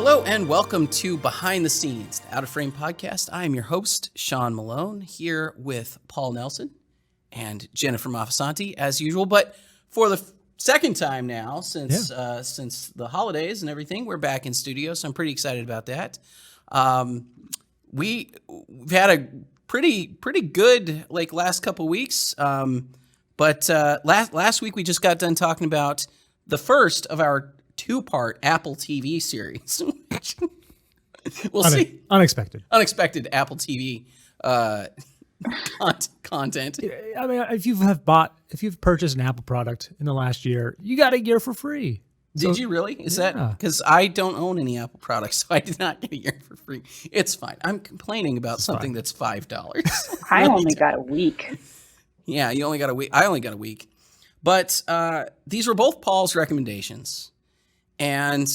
Hello and welcome to Behind the Scenes, the Out of Frame podcast. I am your host, Sean Malone, here with Paul Nelson and Jennifer Maffasanti, as usual. But for the second time now, since the holidays and everything, we're back in studio, so I'm pretty excited about that. We've had a pretty good last couple weeks, but last week we just got done talking about the first of our two-part Apple TV series. We'll see. Unexpected Apple TV content. I mean, if you've purchased an Apple product in the last year, you got a year for free. Did you really? Is that because I don't own any Apple products, so I did not get a year for free. It's fine. I'm complaining about something that's $5. I only got a week. Yeah, you only got a week. I only got a week. But these were both Paul's recommendations. And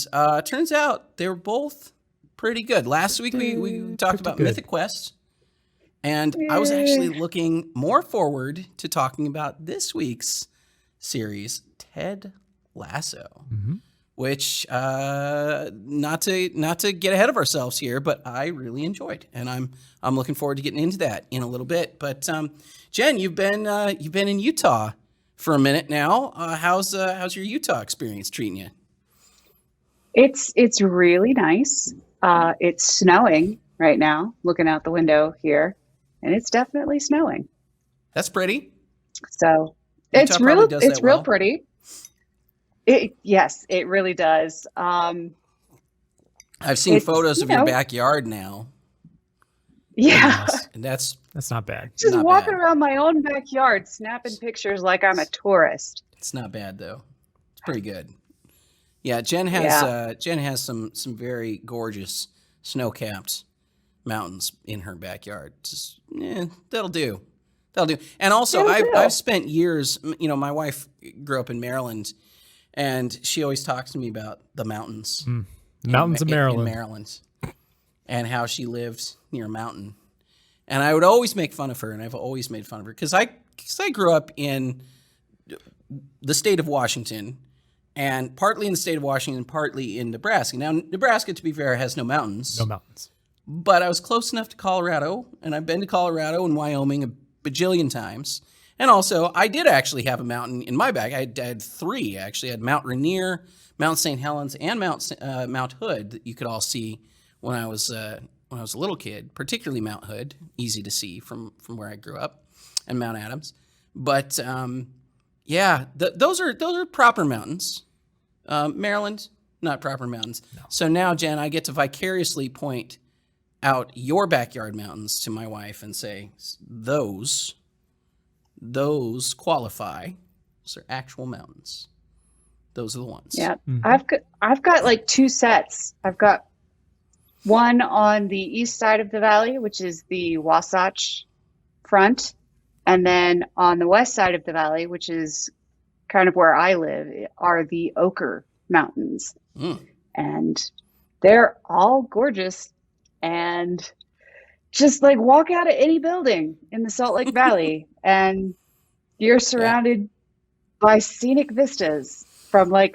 turns out they were both pretty good. Last week we talked about Mythic Quest. And I was actually looking more forward to talking about this week's series, Ted Lasso, which not to get ahead of ourselves here, but I really enjoyed, and I'm looking forward to getting into that in a little bit. But Jen, you've been in Utah for a minute now. How's your Utah experience treating you? It's really nice. It's snowing right now, looking out the window here, and it's definitely snowing. That's pretty. So it's real pretty. Yes, it really does. I've seen photos of your backyard now. Yeah. And that's not bad. Just walking around my own backyard, snapping pictures like I'm a tourist. It's not bad though. It's pretty good. Yeah, Jen has some very gorgeous snow-capped mountains in her backyard. Just, that'll do. And also, I've spent years. My wife grew up in Maryland, and she always talks to me about the mountains. Mountains of Maryland. In Maryland, and how she lived near a mountain. And I would always make fun of her, and I've always made fun of her because I grew up in the state of Washington. And partly in the state of Washington, partly in Nebraska. Now, Nebraska, to be fair, has no mountains. But I was close enough to Colorado, and I've been to Colorado and Wyoming a bajillion times. And also, I did actually have a mountain in my bag. I had three, actually. I had Mount Rainier, Mount St. Helens, and Mount Hood that you could all see when I was a little kid, particularly Mount Hood, easy to see from where I grew up, and Mount Adams. But yeah, those are proper mountains. Maryland, not proper mountains. No. So now, Jen, I get to vicariously point out your backyard mountains to my wife and say, those qualify. Those are actual mountains. Those are the ones. Yeah, I've got like two sets. I've got one on the east side of the valley, which is the Wasatch Front. And then on the west side of the valley, which is kind of where I live, are the Ochre Mountains. And they're all gorgeous. And just walk out of any building in the Salt Lake Valley and you're surrounded by scenic vistas from the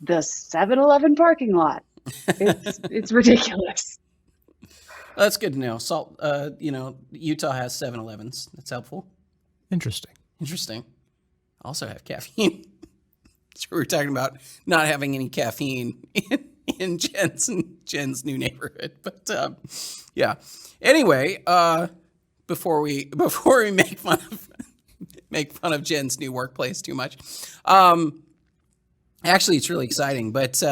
7-Eleven parking lot. It's ridiculous. Well, that's good to know. Utah has 7-Elevens. That's helpful. Interesting. Also have caffeine. So we were talking about not having any caffeine in Jen's new neighborhood. But yeah. Anyway, before we make fun of Jen's new workplace too much, actually it's really exciting. But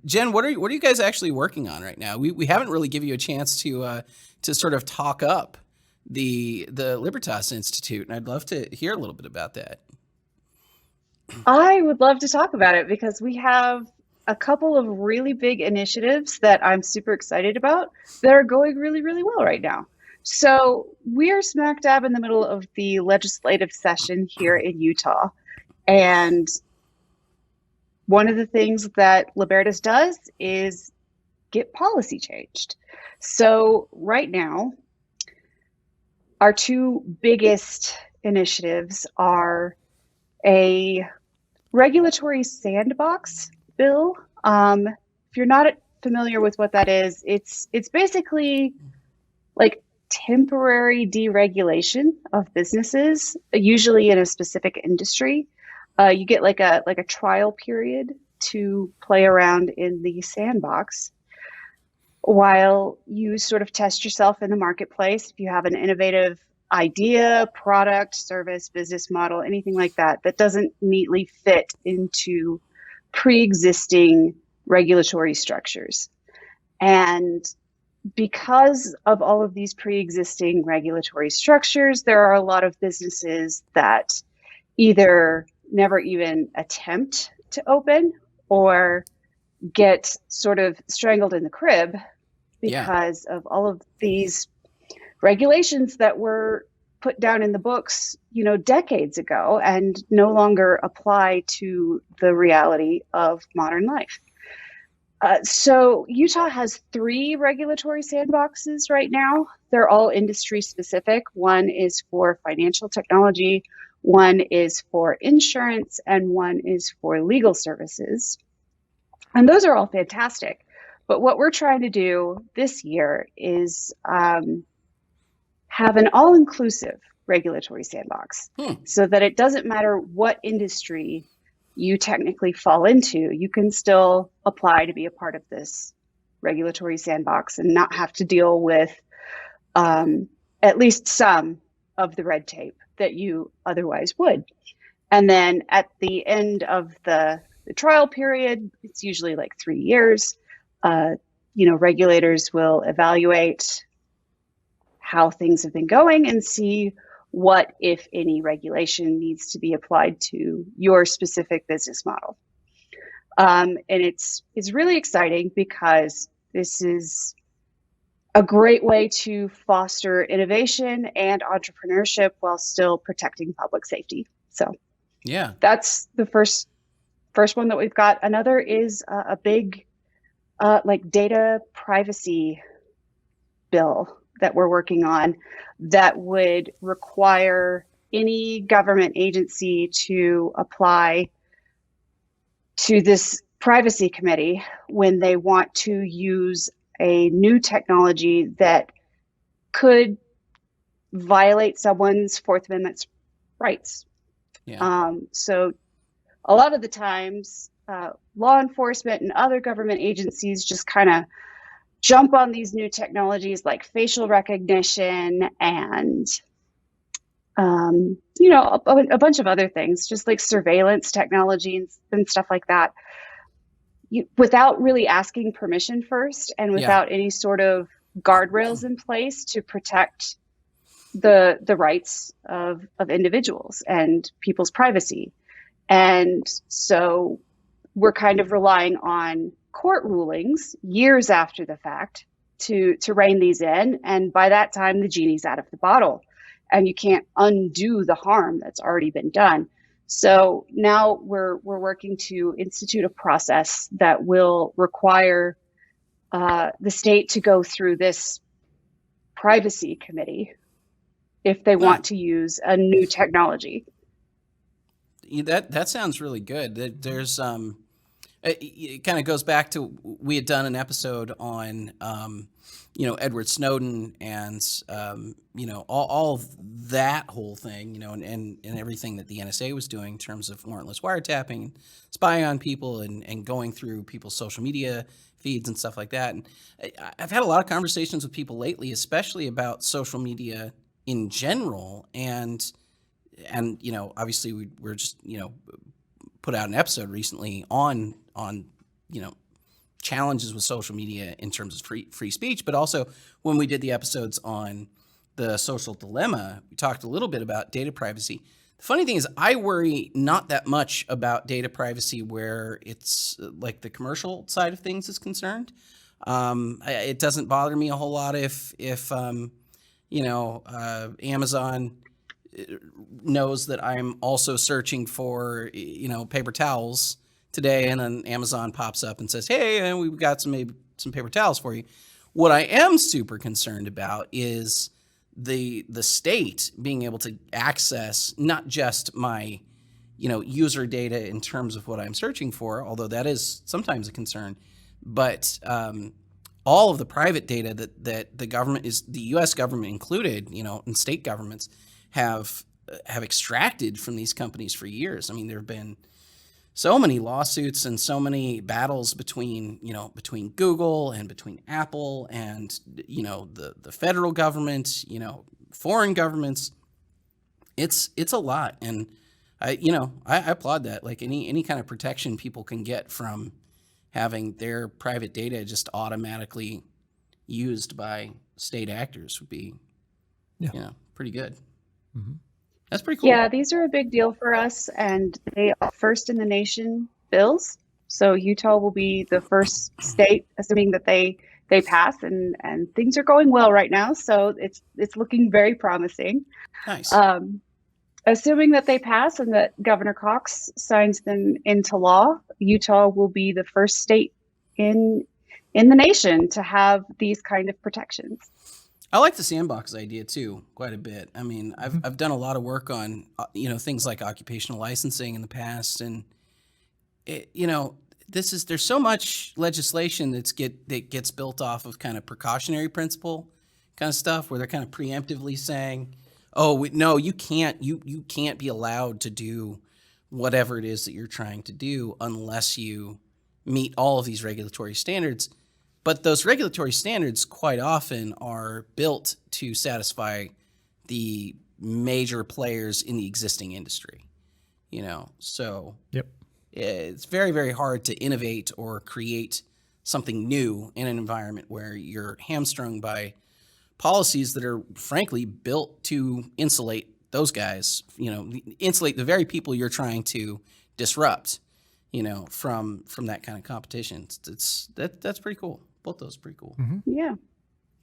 Jen, what are you guys actually working on right now? We haven't really given you a chance to sort of talk up the Libertas Institute, and I'd love to hear a little bit about that. I would love to talk about it because we have a couple of really big initiatives that I'm super excited about that are going really, really well right now. So we're smack dab in the middle of the legislative session here in Utah. And one of the things that Libertas does is get policy changed. So right now, our two biggest initiatives are a regulatory sandbox bill. If you're not familiar with what that is, it's basically like temporary deregulation of businesses, usually in a specific industry. You get like a trial period to play around in the sandbox while you sort of test yourself in the marketplace. If you have an innovative idea, product, service, business model, anything like that that doesn't neatly fit into pre-existing regulatory structures. And because of all of these pre-existing regulatory structures, there are a lot of businesses that either never even attempt to open or get sort of strangled in the crib because of all of these regulations that were put down in the books, decades ago and no longer apply to the reality of modern life. So Utah has 3 regulatory sandboxes right now. They're all industry specific. One is for financial technology, one is for insurance, and one is for legal services. And those are all fantastic. But what we're trying to do this year is have an all-inclusive regulatory sandbox so that it doesn't matter what industry you technically fall into, you can still apply to be a part of this regulatory sandbox and not have to deal with at least some of the red tape that you otherwise would. And then at the end of the trial period, it's usually like 3 years, regulators will evaluate how things have been going and see what, if any, regulation needs to be applied to your specific business model. And it's really exciting because this is a great way to foster innovation and entrepreneurship while still protecting public safety. So that's the first one that we've got. Another is a big data privacy bill that we're working on that would require any government agency to apply to this privacy committee when they want to use a new technology that could violate someone's Fourth Amendment rights. So a lot of the times, law enforcement and other government agencies just kind of jump on these new technologies like facial recognition and, a bunch of other things, just like surveillance technology and stuff like that, without really asking permission first and without any sort of guardrails in place to protect the rights of individuals and people's privacy. And so we're kind of relying on court rulings years after the fact to rein these in. And by that time, the genie's out of the bottle and you can't undo the harm that's already been done. So now we're working to institute a process that will require the state to go through this privacy committee if they want to use a new technology. That sounds really good. There's it kind of goes back to, we had done an episode on Edward Snowden and all of that whole thing, and everything that the NSA was doing in terms of warrantless wiretapping, spying on people, and going through people's social media feeds and stuff like that. And I've had a lot of conversations with people lately, especially about social media in general, and obviously we're just put out an episode recently on challenges with social media in terms of free speech, but also when we did the episodes on the social dilemma, we talked a little bit about data privacy. The funny thing is, I worry not that much about data privacy where it's like the commercial side of things is concerned. It doesn't bother me a whole lot if Amazon knows that I'm also searching for, paper towels today, and then Amazon pops up and says, hey, we've got some paper towels for you. What I am super concerned about is the state being able to access not just my, user data in terms of what I'm searching for, although that is sometimes a concern, but all of the private data that the government the U.S. government included, and state governments have extracted from these companies for years. I mean, there have been so many lawsuits and so many battles between Google and between Apple and the federal government, foreign governments. It's a lot, and I applaud that. Like any kind of protection people can get from having their private data just automatically used by state actors would be, pretty good. Mm-hmm. That's pretty cool. Yeah, these are a big deal for us, and they are first in the nation bills. So Utah will be the first state, assuming that they pass, and things are going well right now. So it's looking very promising. Nice. Assuming that they pass and that Governor Cox signs them into law, Utah will be the first state in the nation to have these kind of protections. I like the sandbox idea too, quite a bit. I mean, I've done a lot of work on things like occupational licensing in the past, and there's so much legislation that gets built off of kind of precautionary principle kind of stuff, where they're kind of preemptively saying, "Oh, no, you can't be allowed to do whatever it is that you're trying to do unless you meet all of these regulatory standards." But those regulatory standards quite often are built to satisfy the major players in the existing industry, So Yep. It's very, very hard to innovate or create something new in an environment where you're hamstrung by policies that are frankly built to insulate those guys, insulate the very people you're trying to disrupt, from that kind of competition. That's pretty cool. Both those are pretty cool. Mm-hmm. Yeah.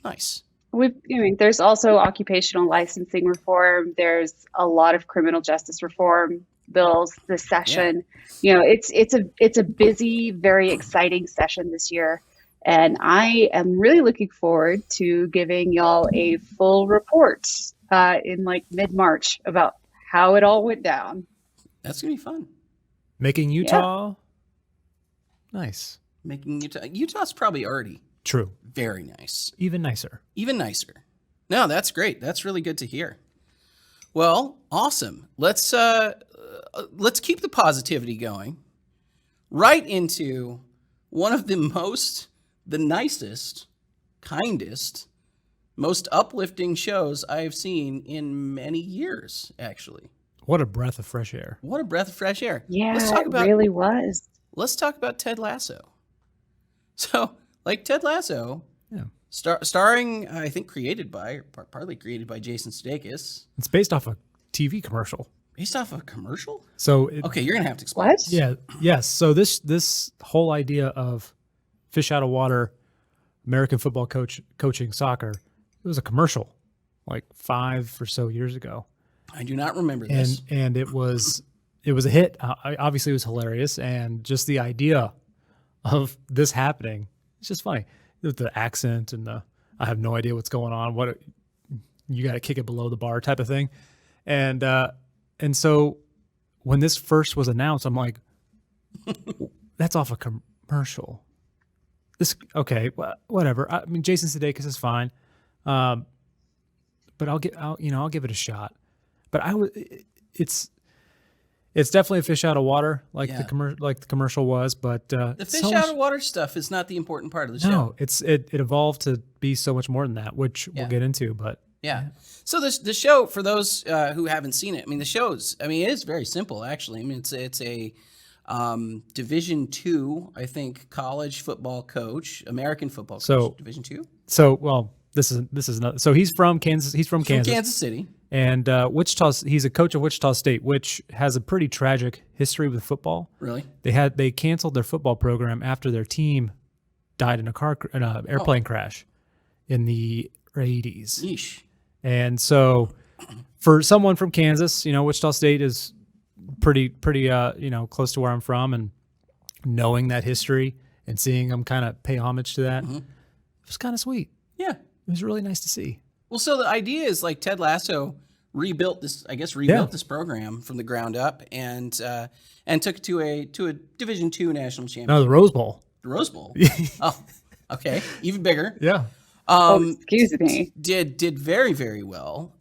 Nice. There's also occupational licensing reform. There's a lot of criminal justice reform bills this session. Yeah. It's a busy, very exciting session this year. And I am really looking forward to giving y'all a full report in like mid-March about how it all went down. That's going to be fun. Making Utah nice. Making Utah's probably already True. very nice. Even nicer. Even nicer. No, that's great. That's really good to hear. Well, awesome. Let's keep the positivity going right into one of the nicest, kindest, most uplifting shows I have seen in many years, actually. What a breath of fresh air. What a breath of fresh air. Yeah, really was. Let's talk about Ted Lasso. So, like Ted Lasso, starring, I think, partly created by Jason Sudeikis. It's based off a TV commercial. Based off a commercial? So okay, you're gonna have to explain. What? Yeah. Yes. So this whole idea of fish out of water, American football coaching soccer, it was a commercial like 5 or so years ago. I do not remember this. And it was a hit. Obviously, it was hilarious, and just the idea of this happening, it's just funny. The accent and I have no idea what's going on. You got to kick it below the bar type of thing, and so when this first was announced, I'm like, that's off a commercial. Whatever. I mean, Jason Sudeikis is fine, but I'll give it a shot. But it's definitely a fish out of water, like the commercial was. But the fish out of water stuff is not the important part of the show. No, it evolved to be so much more than that, which we'll get into. But so the show, for those who haven't seen it, I mean, it is very simple actually. I mean, it's a Division II, I think, college football coach, American football coach. So Division II. So this is not. So he's from Kansas. He's from Kansas. Kansas City. And he's a coach of Wichita State, which has a pretty tragic history with football. Really? They canceled their football program after their team died in an airplane crash in the 80s. Yeesh. And so for someone from Kansas, Wichita State is pretty close to where I'm from, and knowing that history and seeing them kind of pay homage to that, it was kind of sweet. Yeah. It was really nice to see. Well, so the idea is like Ted Lasso rebuilt this program from the ground up and took it to a Division II national championship. No, the Rose Bowl. The Rose Bowl. Oh, okay, even bigger. Yeah. Excuse me. Did very, very well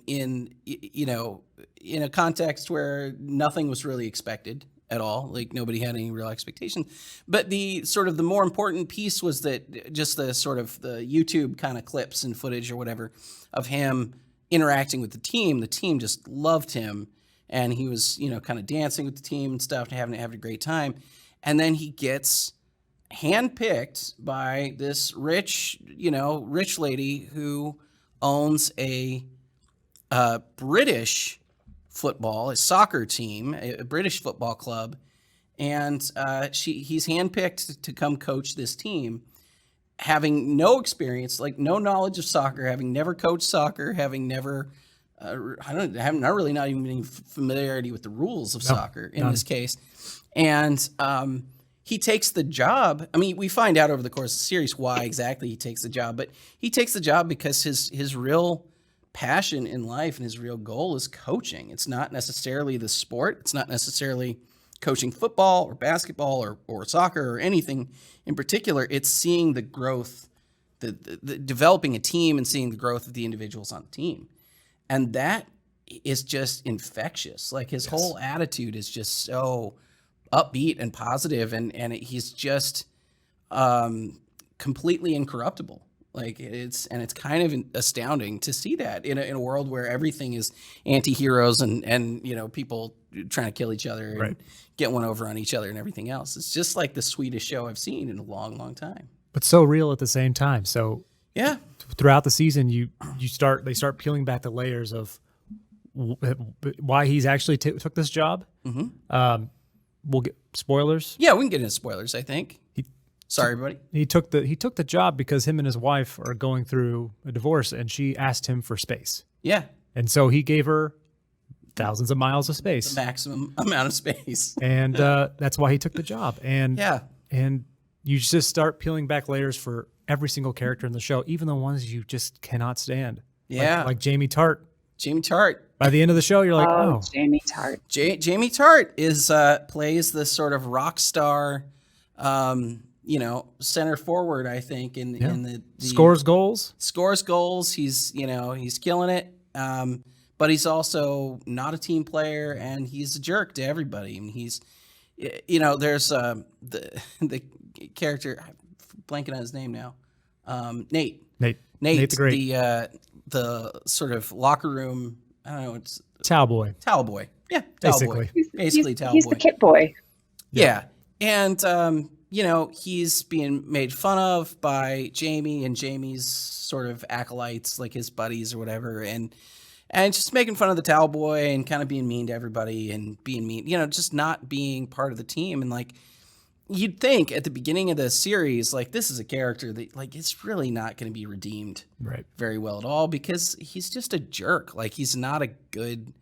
in a context where nothing was really expected at all. Like nobody had any real expectations. But the sort of the more important piece was that just the sort of the YouTube kind of clips and footage or whatever of him interacting with the team just loved him. And he was, kind of dancing with the team and stuff and having a great time. And then he gets handpicked by this rich lady who owns a British a soccer team, a British football club, and he's handpicked to come coach this team, having no experience, like no knowledge of soccer, having never coached soccer, having never, not even any familiarity with the rules of soccer in this case, and he takes the job. I mean, we find out over the course of the series why exactly he takes the job, but he takes the job because his real passion in life and his real goal is coaching. It's not necessarily the sport. It's not necessarily coaching football or basketball or soccer or anything in particular. It's seeing the growth, the developing a team and seeing the growth of the individuals on the team. And that is just infectious. Like his whole attitude is just so upbeat and positive, and he's just completely incorruptible. Like it's kind of astounding to see that in a world where everything is anti-heroes and people trying to kill each other and get one over on each other and everything else. It's just like the sweetest show I've seen in a long, long time. But so real at the same time. So yeah, throughout the season, they start peeling back the layers of why he's actually took this job. Mm-hmm. We'll get spoilers. Yeah, we can get into spoilers, I think. Sorry, everybody. He took the job because him and his wife are going through a divorce, and she asked him for space. Yeah. And so he gave her thousands of miles of space. The maximum amount of space. And that's why he took the job. And and you just start peeling back layers for every single character in the show, even the ones you just cannot stand. Yeah. Like Jamie Tart. Jamie Tart. By the end of the show, you're like, oh. Jamie Tart. Jamie Tart plays this sort of rock star, center forward, I think, in the scores goals. He's killing it. But he's also not a team player, and he's a jerk to everybody. I mean, he's, there's the character, I'm blanking on his name now. Nate the Great. The sort of locker room. I don't know. It's Towel boy. Yeah, basically. Basically, towel boy. He's the kit boy. Yeah. And, he's being made fun of by Jamie and Jamie's sort of acolytes, like his buddies or whatever. And just making fun of the towel boy and kind of being mean to everybody and being mean, just not being part of the team. And like, you'd think at the beginning of the series, like this is a character that like, it's really not going to be redeemed very well at all because he's just a jerk. Like he's not a good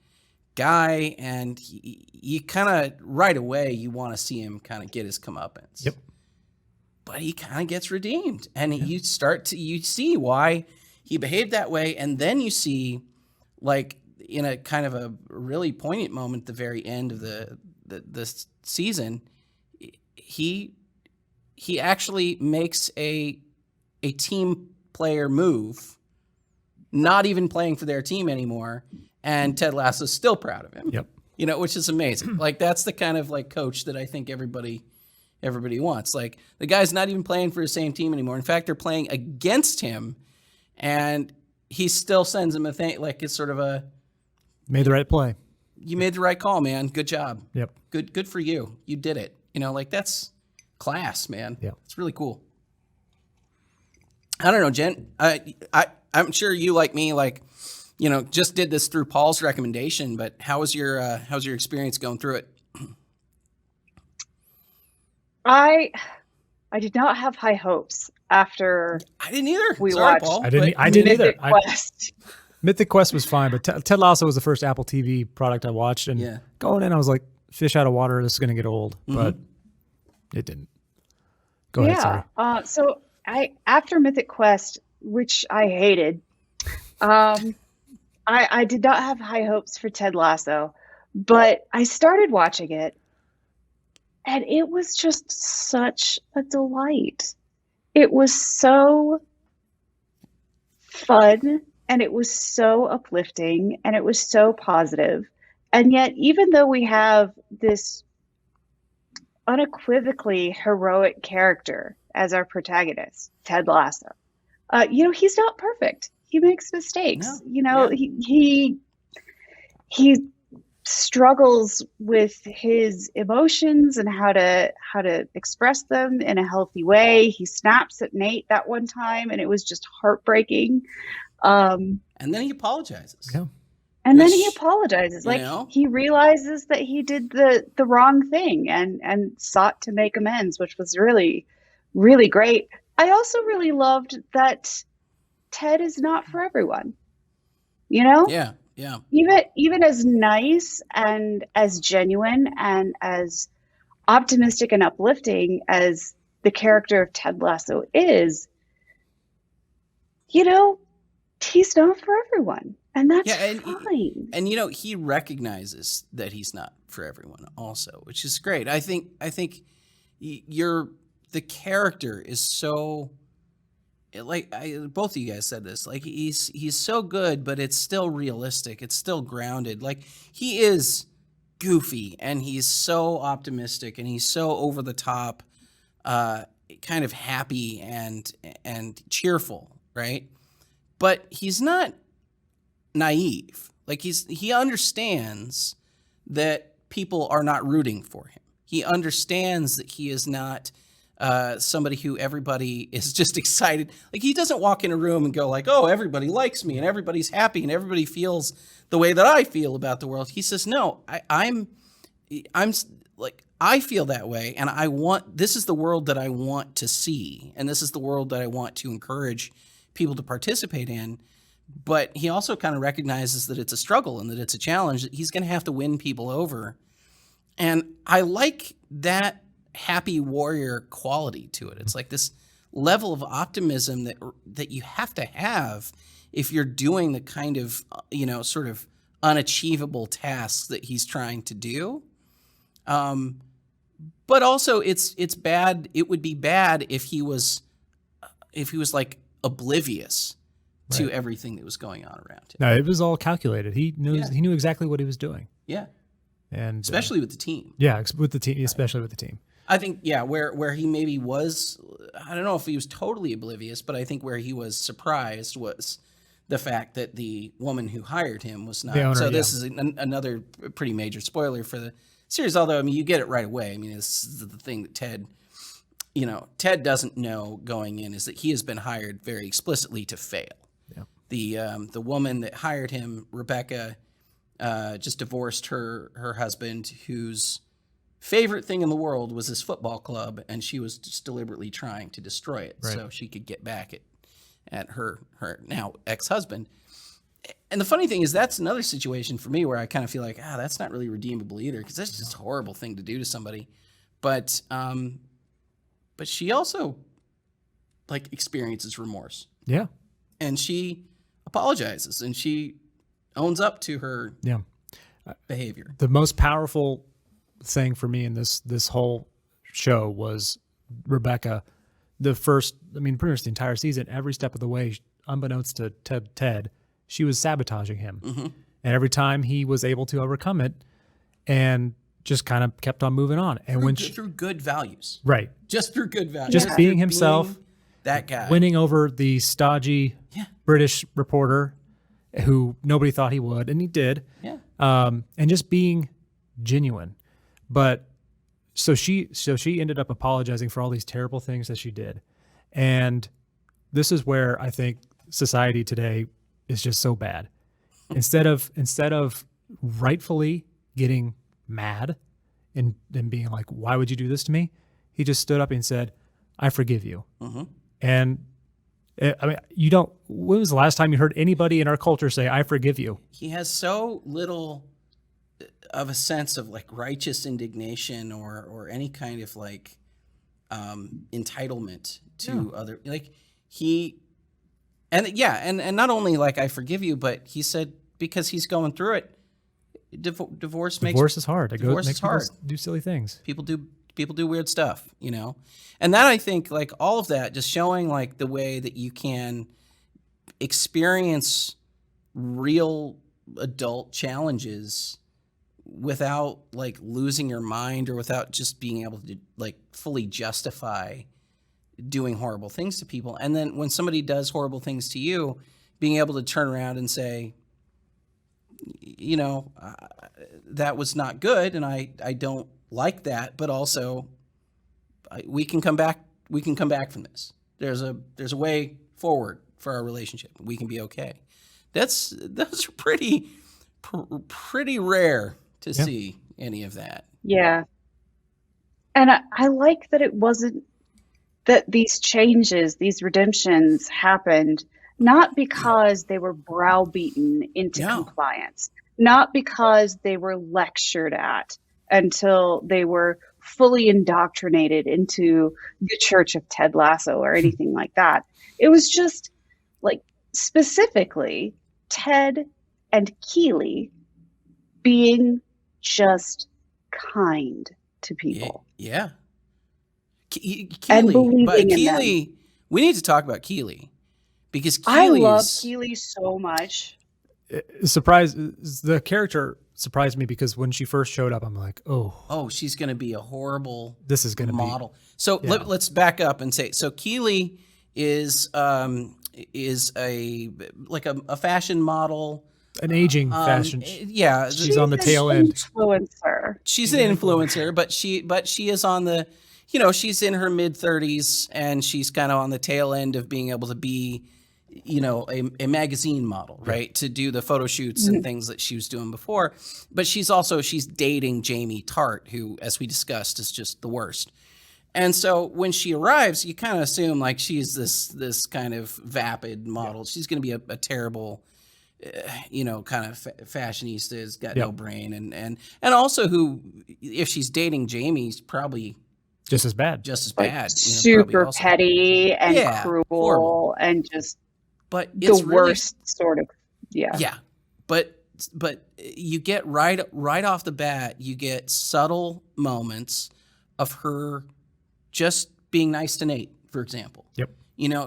guy, and you kind of right away you want to see him kind of get his comeuppance. Yep. But he kind of gets redeemed, and you see why he behaved that way, and then you see, like in a kind of a really poignant moment at the very end of the season, he actually makes a team player move, not even playing for their team anymore. And Ted Lasso's still proud of him. Yep. Which is amazing. Like that's the kind of like coach that I think everybody wants. Like the guy's not even playing for the same team anymore. In fact, they're playing against him, and he still sends him a thing. Like it's sort of a made the right play. You made the right call, man. Good job. Yep. Good for you. You did it. Like that's class, man. Yeah. It's really cool. I don't know, Jen. I'm sure you like me, like. Just did this through Paul's recommendation, but how's your experience going through it? I did not have high hopes after I didn't either. We Sorry, watched Paul. I didn't either. Mythic Quest. Mythic Quest was fine, but Ted Lasso was the first Apple TV product I watched, and going in, I was like, fish out of water. This is going to get old, but it didn't. Go ahead. Sorry. So after Mythic Quest, which I hated, I did not have high hopes for Ted Lasso, but I started watching it, And it was just such a delight. It was so fun and it was so uplifting and it was so positive. And yet, even though we have this unequivocally heroic character as our protagonist, Ted Lasso, he's not perfect. He makes mistakes. No. Yeah. He struggles with his emotions and how to express them in a healthy way. He snaps at Nate that one time, and it was just heartbreaking. And then he apologizes. Yeah. And then he apologizes. Like, know? he realizes that he did the wrong thing and sought to make amends, which was really, really great. I also really loved that Ted is not for everyone. Yeah. Yeah. Even as nice and as genuine and as optimistic and uplifting as the character of Ted Lasso is, he's not for everyone. And that's fine. And he recognizes that he's not for everyone also, which is great. I think the character is so, like, both of you guys said this, like, he's so good, but it's still realistic. It's still grounded. Like, he is goofy and he's so optimistic and he's so over the top, kind of happy and cheerful, right? But he's not naive. Like, he understands that people are not rooting for him. He understands that he is not somebody who everybody is just excited. Like, he doesn't walk in a room and go like, oh, everybody likes me and everybody's happy and everybody feels the way that I feel about the world. He says, no, I'm like, I feel that way, and this is the world that I want to see, and this is the world that I want to encourage people to participate in. But he also kind of recognizes that it's a struggle and that it's a challenge, that he's going to have to win people over. And I like that happy warrior quality to it. It's like this level of optimism that you have to have if you're doing the kind of, sort of unachievable tasks that he's trying to do. But also it's bad. It would be bad if he was like oblivious to everything that was going on around him. No, it was all calculated. He knew exactly what he was doing. Yeah. And especially with the team. Yeah, with the team, especially with the team. I think, where he maybe was, I don't know if he was totally oblivious, but I think where he was surprised was the fact that the woman who hired him was not. Owner, so this is another pretty major spoiler for the series, although, I mean, you get it right away. I mean, this is the thing that Ted doesn't know going in, is that he has been hired very explicitly to fail. Yeah. The woman that hired him, Rebecca, just divorced her husband, whose favorite thing in the world was his football club, and she was just deliberately trying to destroy it so she could get back at her now ex-husband. And the funny thing is, that's another situation for me where I kind of feel like, that's not really redeemable either, because that's just a horrible thing to do to somebody. But she also, like, experiences remorse. Yeah. And she apologizes and she owns up to her behavior. The most powerful thing for me in this whole show was Rebecca. Pretty much the entire season, every step of the way, unbeknownst to Ted, she was sabotaging him. Mm-hmm. And every time he was able to overcome it and just kind of kept on moving on. And through good values. Right. Just through good values. Just being himself. That guy. Winning over the stodgy British reporter who nobody thought he would, and he did. Yeah. And just being genuine. But so she ended up apologizing for all these terrible things that she did. And this is where I think society today is just so bad. Instead of rightfully getting mad and being like, why would you do this to me? He just stood up and said, I forgive you. Mm-hmm. And when was the last time you heard anybody in our culture say, I forgive you? He has so little of a sense of, like, righteous indignation or any kind of, like, entitlement to other, like, and not only, like, I forgive you, but he said, because he's going through it, divorce is hard. Divorce is hard. Makes people do silly things. People People do weird stuff, and that I think like all of that just showing like the way that you can experience real adult challenges without like losing your mind or without just being able to like fully justify doing horrible things to people. And then when somebody does horrible things to you, being able to turn around and say, that was not good. And I don't like that, but also we can come back from this. There's a way forward for our relationship. We can be okay. Those are pretty rare to see any of that. Yeah. And I like that it wasn't that these changes, these redemptions happened not because they were browbeaten into compliance, not because they were lectured at until they were fully indoctrinated into the Church of Ted Lasso or anything like that. It was just like specifically Ted and Keely being just kind to people. Yeah. And believing in Keely, them. We need to talk about Keely because I love Keely so much. The character surprised me because when she first showed up, I'm like, oh, she's going to be a horrible. This is going to model. So let's back up and say, so Keely is a fashion model. An aging fashion. Yeah, she's on the tail end. Influencer. She's an influencer, but she is on the, she's in her mid 30s and she's kind of on the tail end of being able to be, a magazine model, right? To do the photo shoots and things that she was doing before. But she's dating Jamie Tart, who, as we discussed, is just the worst. And so when she arrives, you kind of assume like she's this kind of vapid model. She's going to be a terrible, kind of fashionista, has got no brain, and also who, if she's dating Jamie, is probably just as bad. Super petty and cruel horrible. And just the worst sort of yeah. But you get right off the bat, you get subtle moments of her just being nice to Nate, for example. Yep.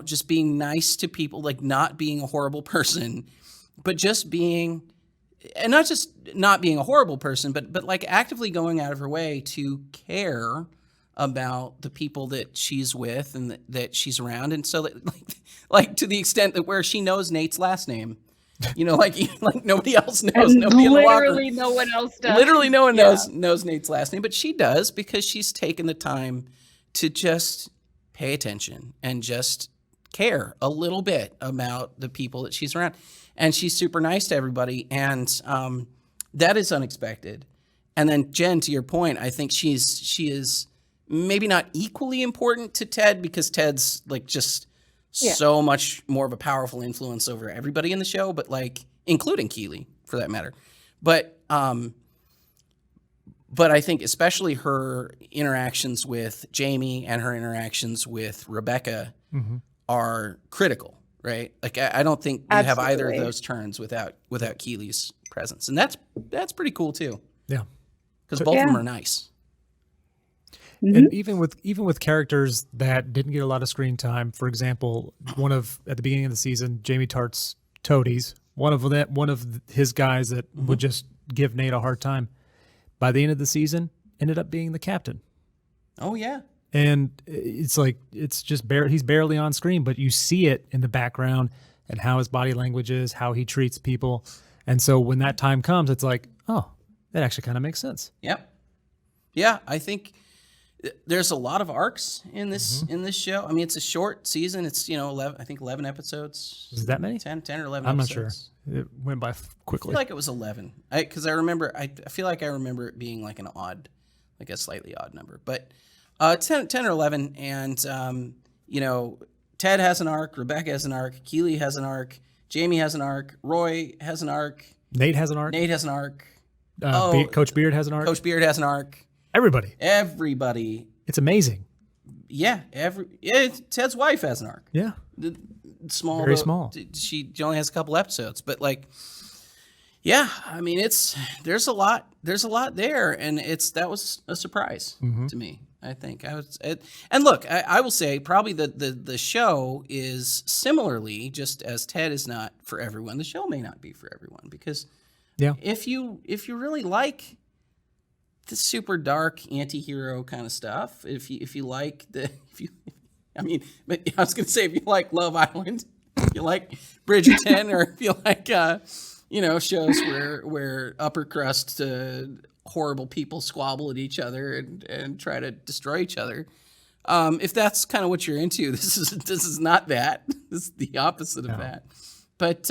Just being nice to people, like not being a horrible person, but just being, and not just not being a horrible person, but like actively going out of her way to care about the people that she's with and that she's around. And so like to the extent that where she knows Nate's last name, like nobody else knows. And nobody literally no one else does. Literally no one knows Nate's last name, but she does because she's taken the time to just pay attention and just care a little bit about the people that she's around. And she's super nice to everybody. And that is unexpected. And then Jen, to your point, I think she is maybe not equally important to Ted because Ted's like just so much more of a powerful influence over everybody in the show, but like including Keely for that matter. But I think especially her interactions with Jamie and her interactions with Rebecca are critical, right? Like I don't think you have either of those turns without Keely's presence, and that's pretty cool too. Yeah, because both of them are nice. And even with characters that didn't get a lot of screen time, for example, at the beginning of the season, Jamie Tart's toadies, one of his guys that would just give Nate a hard time, by the end of the season ended up being the captain. Oh yeah. And it's like he's barely on screen, but you see it in the background and how his body language is, how he treats people. And so when that time comes, it's like, oh, that actually kind of makes sense. Yep. Yeah, I think there's a lot of arcs in this show. I mean, it's a short season. It's 11 episodes. Is that many? 10 or 11 I'm episodes. Not sure. It went by quickly. I feel like it was 11. Because I feel like I remember it being like a slightly odd number. But 10 or 11, and Ted has an arc, Rebecca has an arc, Keely has an arc, Jamie has an arc, Roy has an arc, Nate has an arc, Coach Beard has an arc, Coach Beard has an arc. Everybody. It's amazing. Yeah, Ted's wife has an arc. Yeah, small. Very small. She only has a couple episodes, but like, Yeah, I mean, there's a lot there, and that was a surprise to me. I think and look, I will say probably the show is similarly, just as Ted is not for everyone. The show may not be for everyone because if you really like the super dark anti-hero kind of stuff, if you like I mean, but I was going to say if you like Love Island, if you like Bridgerton, or if you like shows where upper crust horrible people squabble at each other and try to destroy each other. If that's kind of what you're into, this is not that. This is the opposite of that. But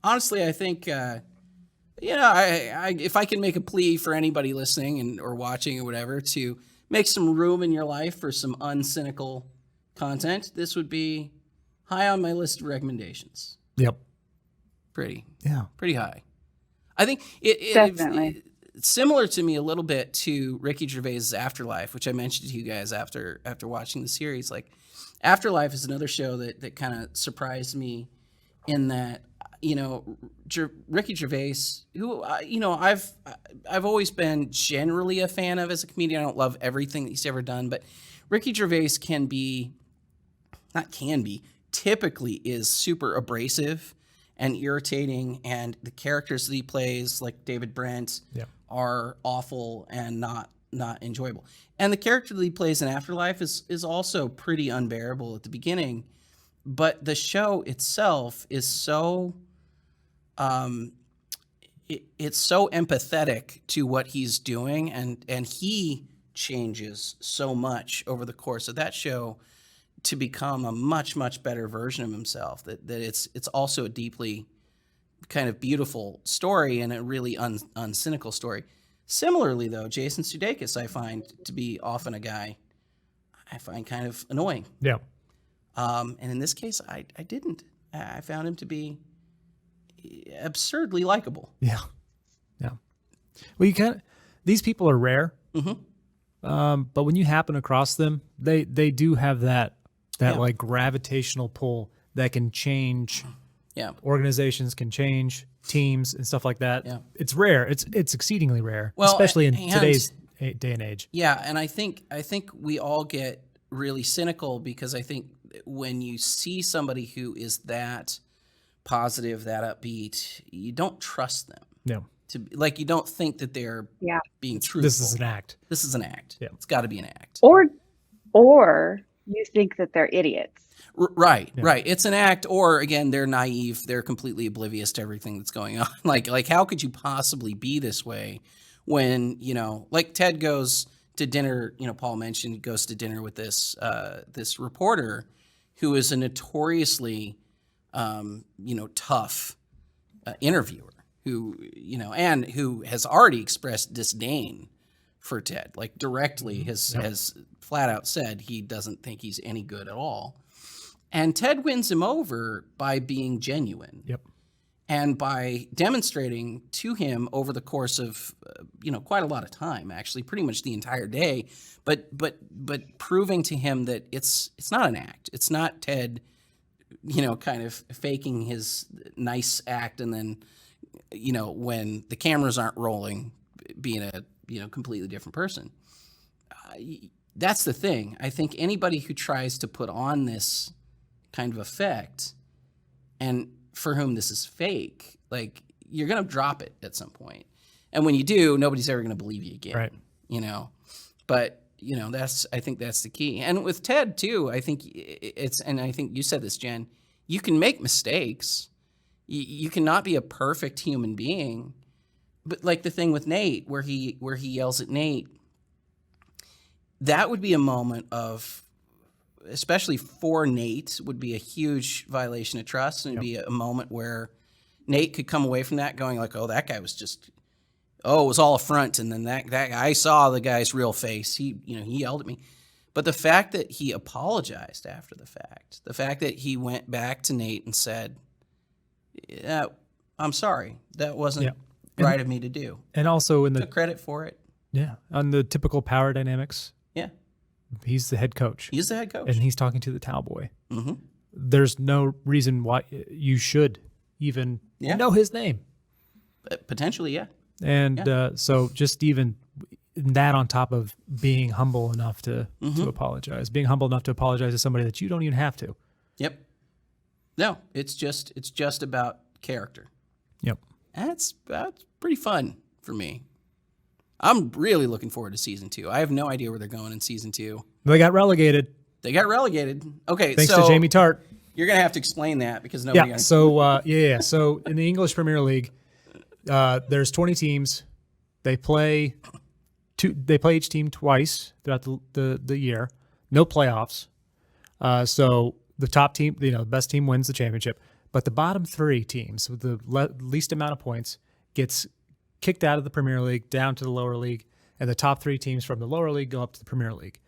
honestly, I think if I can make a plea for anybody listening or watching or whatever to make some room in your life for some uncynical content, this would be high on my list of recommendations. Yep. Pretty high. I think Definitely. It's similar to me a little bit to Ricky Gervais' Afterlife, which I mentioned to you guys after watching the series. Like, Afterlife is another show that kind of surprised me in that, Ricky Gervais, who I've always been generally a fan of as a comedian. I don't love everything that he's ever done, but Ricky Gervais typically is super abrasive and irritating, and the characters that he plays, like David Brent, are awful and not enjoyable. And the character that he plays in Afterlife is also pretty unbearable at the beginning, but the show itself is so it's so empathetic to what he's doing, and he changes so much over the course of that show to become a much, much better version of himself, that it's also a deeply kind of beautiful story and a really uncynical story. Similarly, though, Jason Sudeikis I find to be often a guy I find kind of annoying. Yeah. And in this case, I didn't. I found him to be absurdly likable. Yeah. Yeah. Well, these people are rare. But when you happen across them, they do have that like gravitational pull that can change. Yeah. Organizations can change, teams and stuff like that. Yeah. It's rare. It's exceedingly rare, Well, especially in and- today's day and age. Yeah, and I think we all get really cynical because I think when you see somebody who is that positive, that upbeat, you don't trust them. Yeah. You don't think that they're being truthful. This is an act. This is an act. Yeah. It's got to be an act. Or you think that they're idiots. Right. It's an act, or again, they're naive. They're completely oblivious to everything that's going on. Like how could you possibly be this way when, like Ted goes to dinner, Paul mentioned, goes to dinner with this reporter who is a notoriously, tough interviewer who, and who has already expressed disdain for Ted, like directly has flat out said he doesn't think he's any good at all. And Ted wins him over by being genuine. Yep. And by demonstrating to him over the course of, quite a lot of time, actually, pretty much the entire day, but proving to him that it's not an act. It's not Ted, kind of faking his nice act and then, when the cameras aren't rolling, being a, completely different person. That's the thing. I think anybody who tries to put on this kind of effect and for whom this is fake, like, you're going to drop it at some point. And when you do, nobody's ever going to believe you again. Right. But, I think that's the key. And with Ted too, I think and I think you said this, Jen, you can make mistakes. You cannot be a perfect human being. But like the thing with Nate, where he yells at Nate, that would be a moment of, especially for Nate, would be a huge violation of trust, and it'd be a moment where Nate could come away from that going like, "Oh, that guy was just, it was all a front," and then that I saw the guy's real face. He yelled at me, but the fact that he apologized after the fact, the fact that he went back to Nate and said, "Yeah, I'm sorry, that wasn't right of me to do," and also took credit for it. Yeah, on the typical power dynamics. Yeah. He's the head coach. He's the head coach. And he's talking to the towel boy. Mm-hmm. There's no reason why you should even know his name. Potentially, yeah. And so just even that on top of being humble enough to apologize, being humble enough to apologize to somebody that you don't even have to. Yep. No, it's just about character. Yep. That's pretty fun for me. I'm really looking forward to season 2. I have no idea where they're going in season 2. They got relegated. Okay, thanks so to Jamie Tart. you're gonna have to explain that because nobody. Yeah. So So in the English Premier League, there's 20 teams. They play each team twice throughout the year. No playoffs. So the top team, the best team wins the championship. But the bottom 3 teams with the least amount of points gets kicked out of the Premier League down to the lower league, and the top 3 teams from the lower league go up to the Premier League.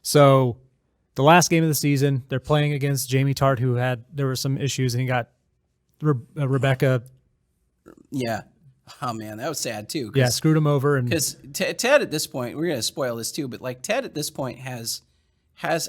So the last game of the season, they're playing against Jamie Tart, there were some issues, and he got Rebecca. Yeah. Oh man, that was sad too. Yeah, screwed him over. Because Ted at this point, we're gonna spoil this too, but like Ted at this point has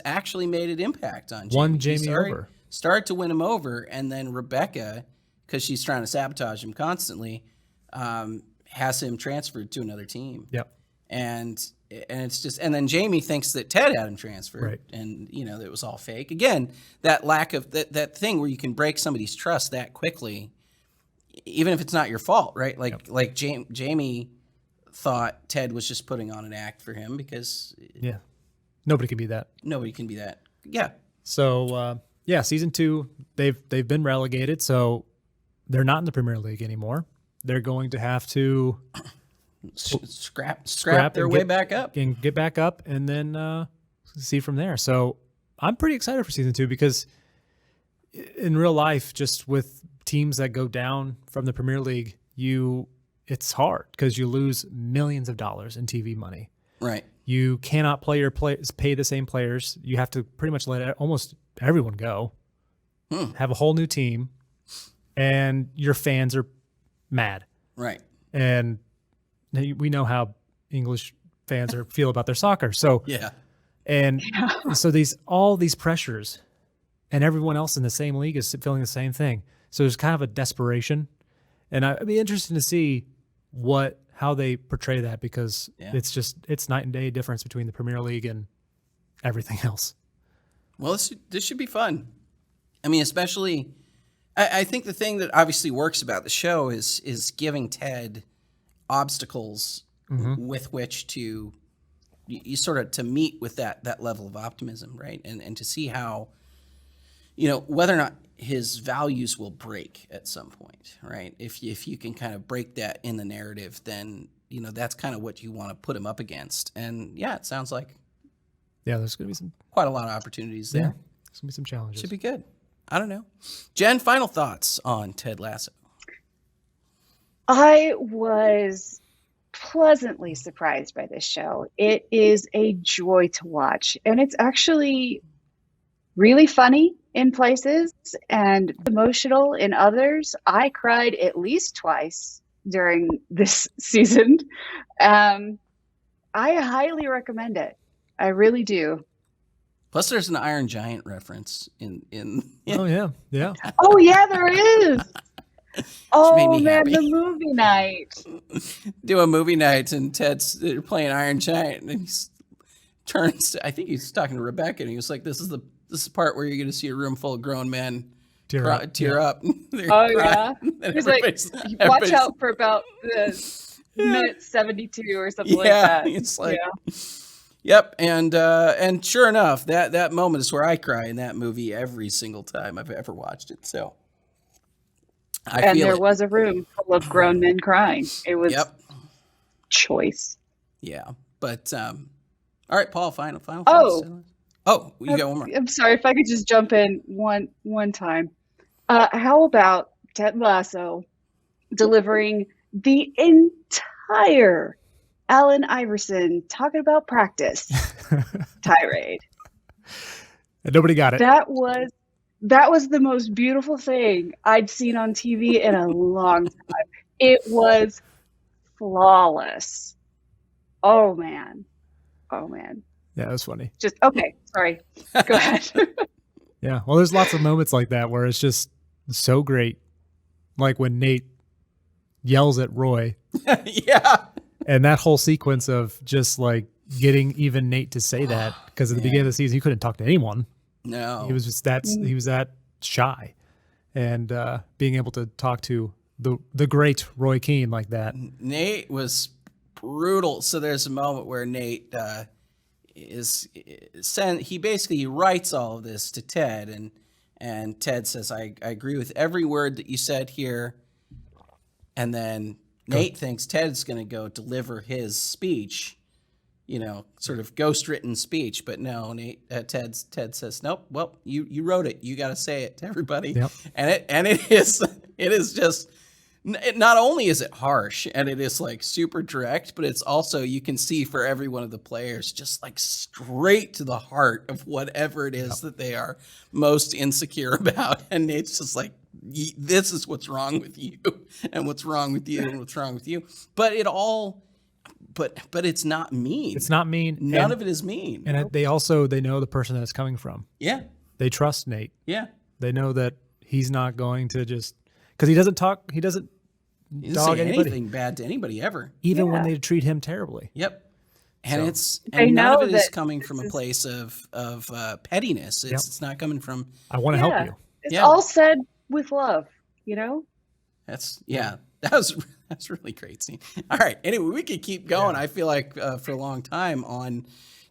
actually made an impact on Jamie. Won Jamie over. Started to win him over, and then Rebecca, because she's trying to sabotage him constantly, has him transferred to another team. Yep. And it's just, and then Jamie thinks that Ted had him transferred, right. And that it was all fake. Again, that lack of that thing where you can break somebody's trust that quickly, even if it's not your fault, right? Like Jamie thought Ted was just putting on an act for him because nobody can be that. Nobody can be that. Yeah. So season 2, they've been relegated, so they're not in the Premier League anymore. They're going to have to scrap their way back up and get back up, and then see from there. So I'm pretty excited for season 2 because in real life, just with teams that go down from the Premier League, it's hard because you lose millions of dollars in TV money. Right. You cannot pay the same players. You have to pretty much let almost everyone go, have a whole new team, and your fans are mad. Right. And we know how English fans feel about their soccer. So yeah. And so all these pressures, and everyone else in the same league is feeling the same thing. So there's kind of a desperation, and I'd be interested to see how they portray that, because it's night and day difference between the Premier League and everything else. Well, this should be fun. I mean, especially, I think the thing that obviously works about the show is giving Ted obstacles with which to you sort of to meet with that level of optimism, right? And to see how, whether or not his values will break at some point, right? If you can kind of break that in the narrative, then that's kind of what you want to put him up against. And it sounds like there's going to be quite a lot of opportunities there. Yeah, there's going to be some challenges. Should be good. I don't know. Jen, final thoughts on Ted Lasso? I was pleasantly surprised by this show. It is a joy to watch, and it's actually really funny in places and emotional in others. I cried at least twice during this season. I highly recommend it. I really do. Plus, there's an Iron Giant reference in. Oh yeah. Oh yeah, there is. Oh man, happy. the movie night. Do a movie night, and Ted's playing Iron Giant, and he turns to, I think he's talking to Rebecca, and he was like, "This is the part where you're going to see a room full of grown men tear up." Oh yeah. He's like, watch out for about the minute 72 or something like that. It's like. Yeah. Yep, and sure enough, that moment is where I cry in that movie every single time I've ever watched it. So, there was a room full of grown men crying. It was choice. Yeah, but all right, Paul. Final. Oh, you got one more. I'm sorry if I could just jump in one time. How about Ted Lasso delivering the entire Allen Iverson talking about practice tirade? And nobody got it. That was the most beautiful thing I'd seen on TV in a long time. It was flawless. Oh man. Yeah, it was funny. Just okay. Sorry. Go ahead. Yeah. Well, there's lots of moments like that where it's just so great. Like when Nate yells at Roy. Yeah. And that whole sequence of just like getting even Nate to say that, because at the beginning of the season, he couldn't talk to anyone. No. He was just he was that shy. And being able to talk to the great Roy Keane like that. Nate was brutal. So there's a moment where Nate he basically writes all of this to Ted, and Ted says, I agree with every word that you said here. And then Nate thinks Ted's going to go deliver his speech, sort of ghost written speech. But no, Ted says, nope, well, you wrote it. You got to say it to everybody. Yep. And it is just, not only is it harsh and it is like super direct, but it's also, you can see for every one of the players, just like straight to the heart of whatever it is that they are most insecure about. And it's just like, this is what's wrong with you and what's wrong with you and what's wrong with you. But but it's not mean. It's not mean. None of it is mean. And they know the person that it's coming from. Yeah. They trust Nate. Yeah. They know that he's not going to just, because he doesn't He doesn't dog say anybody. anything bad to anybody ever. Even when they treat him terribly. Yep. And They none know of it is that coming from a place of pettiness. It's not coming from. I want to help you. It's all said with love, That's that's really great scene. All right. Anyway, we could keep going. I feel like for a long time on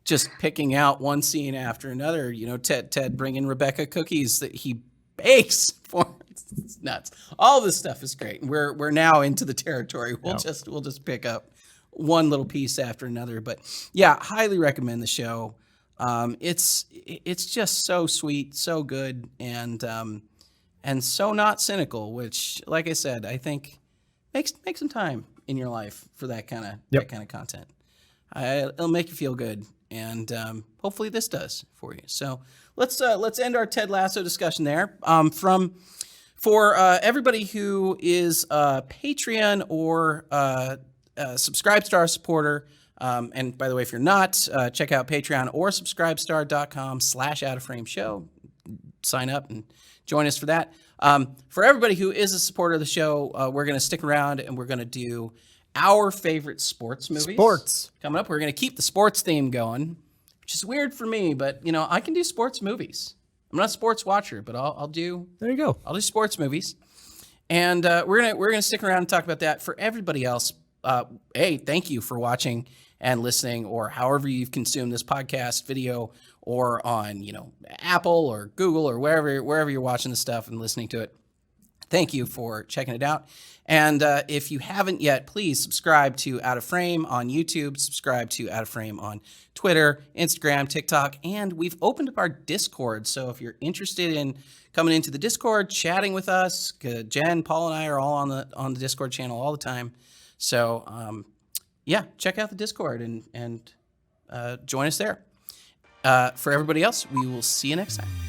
just picking out one scene after another. Ted bringing Rebecca cookies that he bakes for. It's nuts. All this stuff is great. And we're now into the territory. We'll just pick up one little piece after another. But yeah, highly recommend the show. It's just so sweet, so good, and so not cynical, which, like I said, I think make some time in your life for that kind of content. It'll make you feel good, and hopefully this does for you. So let's end our Ted Lasso discussion there. For everybody who is a Patreon or Subscribestar supporter, and by the way, if you're not, check out Patreon or subscribestar.com/outoframeshow. Sign up and join us for that. For everybody who is a supporter of the show, we're going to stick around and we're going to do our favorite sports movies. Sports. Coming up, we're going to keep the sports theme going, which is weird for me, but I can do sports movies. I'm not a sports watcher, but I'll do. There you go. I'll do sports movies, and we're gonna stick around and talk about that. For everybody else, hey, thank you for watching and listening, or however you've consumed this podcast, video, or on Apple or Google or wherever you're watching this stuff and listening to it. Thank you for checking it out. And if you haven't yet, please subscribe to Out of Frame on YouTube, subscribe to Out of Frame on Twitter, Instagram, TikTok, and we've opened up our Discord. So if you're interested in coming into the Discord, chatting with us, Jen, Paul, and I are all on the Discord channel all the time. So check out the Discord and join us there. For everybody else, we will see you next time.